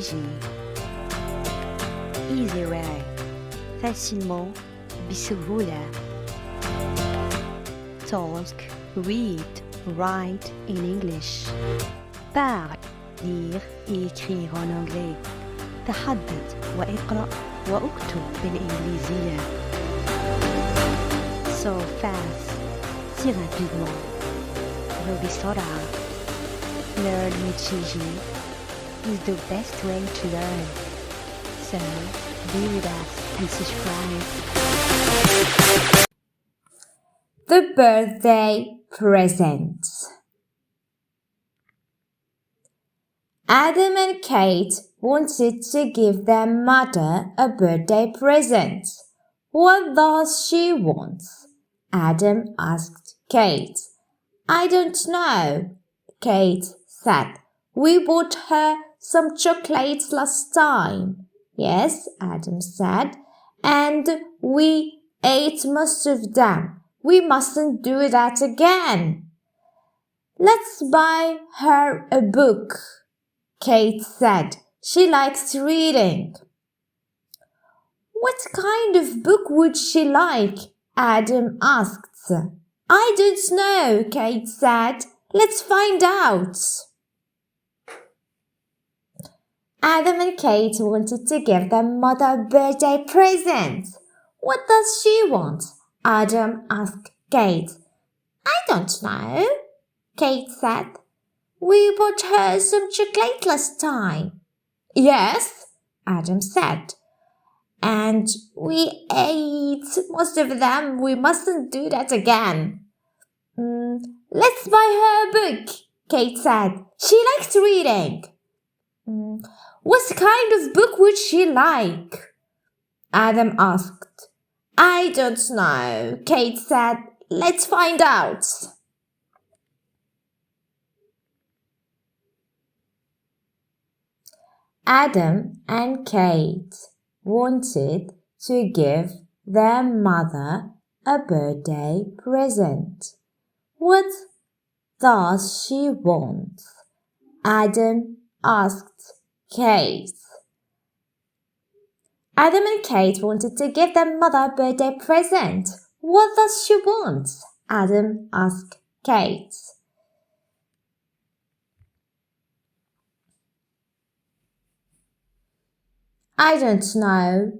JIJI. Easy way. facilement, بسهولة. Talk, read, write in English. Parle, lire et écrire en anglais. تحدث واقرأ واكتب بالإنجليزية. So fast, si rapidement. وبسرعة. Learn with JIJI is the best way to learn. So, be with us and subscribe. The birthday present. Adam and Kate wanted to give their mother a birthday present. What does she want? Adam asked Kate. I don't know, Kate said. We bought her some chocolates last time. Yes, Adam said, and we ate most of them. We mustn't do that again. Let's buy her a book, Kate said. She likes reading. What kind of book would she like? Adam asked. I don't know, Kate said. Let's find out. Adam and Kate wanted to give their mother a birthday present. What does she want? Adam asked Kate. I don't know, Kate said. We bought her some chocolate last time. Yes, Adam said. And we ate most of them. We mustn't do that again. Let's buy her a book, Kate said. She likes reading. What kind of book would she like? Adam asked. I don't know, Kate said. Let's find out. Adam and Kate wanted to give their mother a birthday present. What does she want? Adam asked Kate. Adam and Kate wanted to give their mother a birthday present. What does she want? Adam asked Kate. I don't know,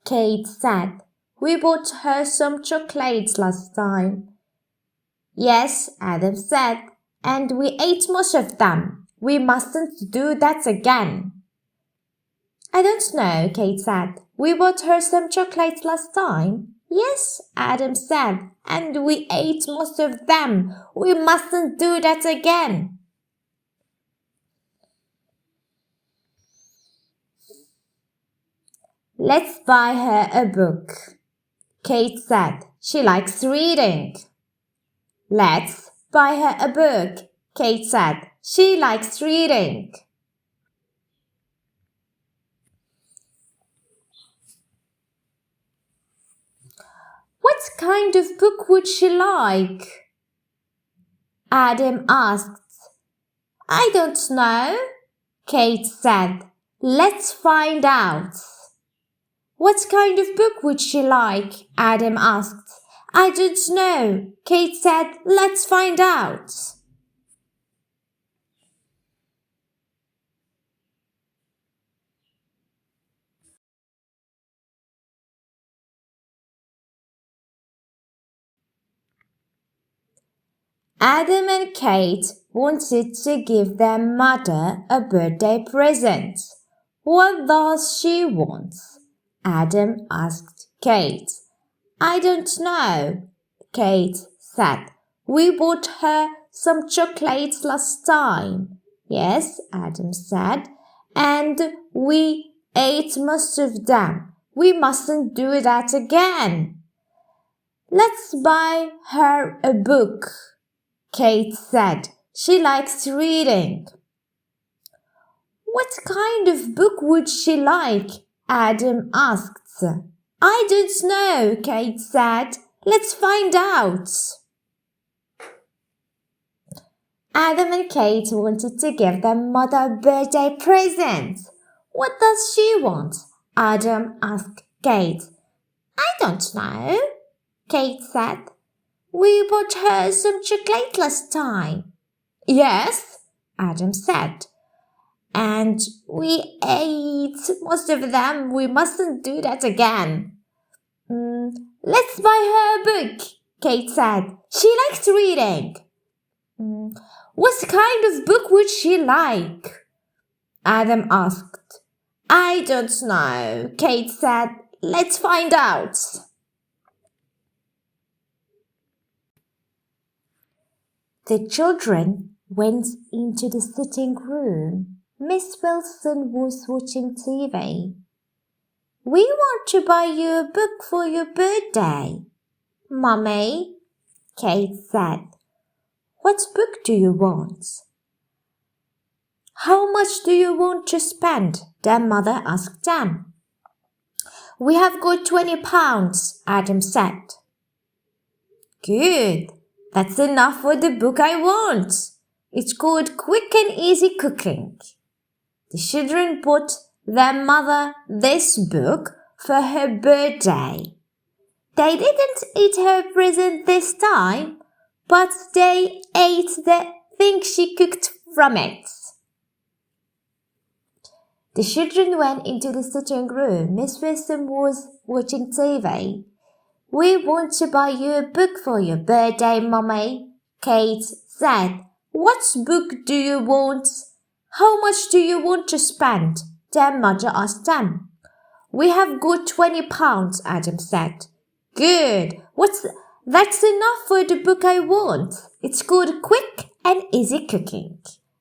Kate said. We bought her some chocolates last time. Yes, Adam said, and we ate most of them. We mustn't do that again. I don't know, Kate said. We bought her some chocolates last time. Yes, Adam said, and we ate most of them. We mustn't do that again. Let's buy her a book, Kate said. She likes reading. Let's buy her a book, Kate said. She likes reading. What kind of book would she like? Adam asked. I don't know, Kate said. Let's find out. What kind of book would she like? Adam asked. I don't know, Kate said. Let's find out. Adam and Kate wanted to give their mother a birthday present. What does she want? Adam asked Kate. I don't know, Kate said. We bought her some chocolates last time. Yes, Adam said, and we ate most of them. We mustn't do that again. Let's buy her a book, Kate said. She likes reading. What kind of book would she like? Adam asked. I don't know, Kate said. Let's find out. Adam and Kate wanted to give their mother a birthday present. What does she want? Adam asked Kate. I don't know, Kate said. We bought her some chocolate last time. Yes, Adam said. And we ate most of them. We mustn't do that again. Let's buy her a book, Kate said. She likes reading. What kind of book would she like? Adam asked. I don't know, Kate said. Let's find out. The children went into the sitting room. Miss Wilson was watching TV. We want to buy you a book for your birthday, Mummy, Kate said. What book do you want? How much do you want to spend? Their mother asked them. We have got £20, Adam said. Good. That's enough for the book I want. It's called Quick and Easy Cooking. The children bought their mother this book for her birthday. They didn't eat her present this time, but they ate the thing she cooked from it. The children went into the sitting room. Miss Wilson was watching TV. We want to buy you a book for your birthday, Mummy, Kate said. What book do you want? How much do you want to spend? Their mother asked them. We have got £20, Adam said. Good. That's enough for the book I want. It's called Quick and Easy Cooking.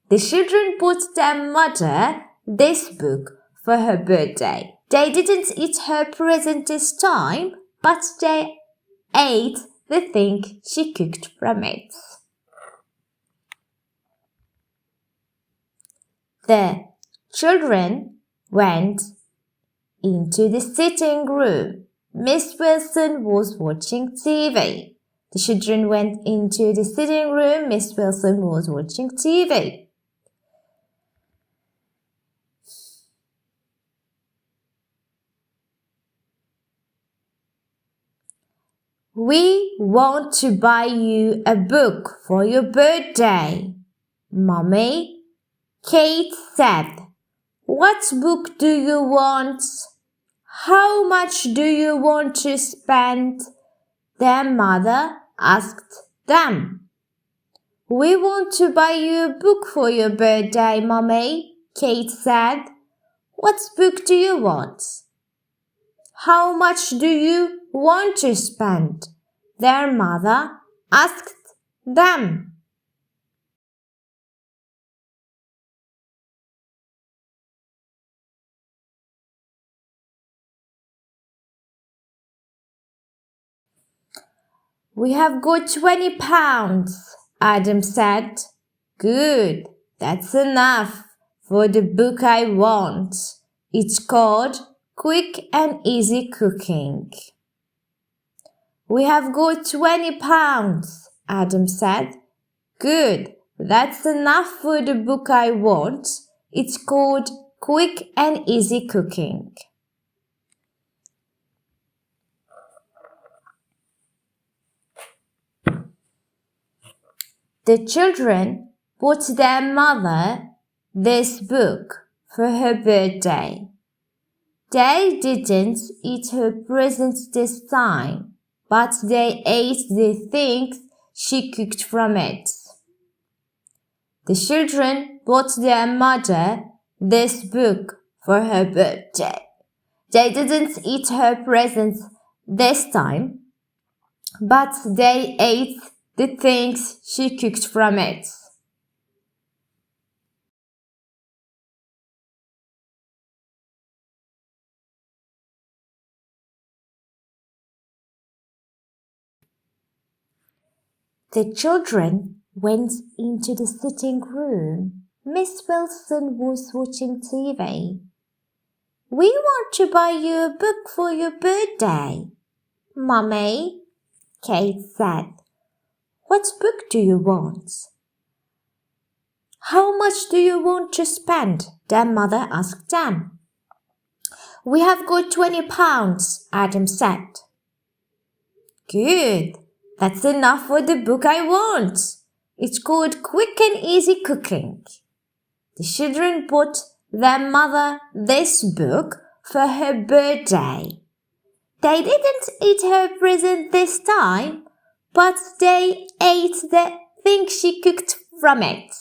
The children bought their mother this book for her birthday. They didn't eat her present this time, but they ate the thing she cooked from it. The children went into the sitting room. Miss Wilson was watching TV. The children went into the sitting room. Miss Wilson was watching TV. We want to buy you a book for your birthday, Mummy, Kate said. What book do you want? How much do you want to spend? Their mother asked them. We want to buy you a book for your birthday, Mummy, Kate said. What book do you want? How much do you want to spend? Their mother asked them. We have got £20, Adam said. Good, that's enough for the book I want. It's called Quick and Easy Cooking. We have got £20, Adam said. Good, that's enough for the book I want. It's called Quick and Easy Cooking. The children bought their mother this book for her birthday. They didn't eat her present this time, but they ate the things she cooked from it. The children bought their mother this book for her birthday. They didn't eat her present this time, but they ate the things she cooked from it. The children went into the sitting room. Miss Wilson was watching TV. We want to buy you a book for your birthday, Mummy, Kate said. What book do you want? How much do you want to spend? Their mother asked them. We have got 20 pounds, Adam said. Good. That's enough for the book I want. It's called Quick and Easy Cooking. The children bought their mother this book for her birthday. They didn't eat her present this time, but they ate the thing she cooked from it.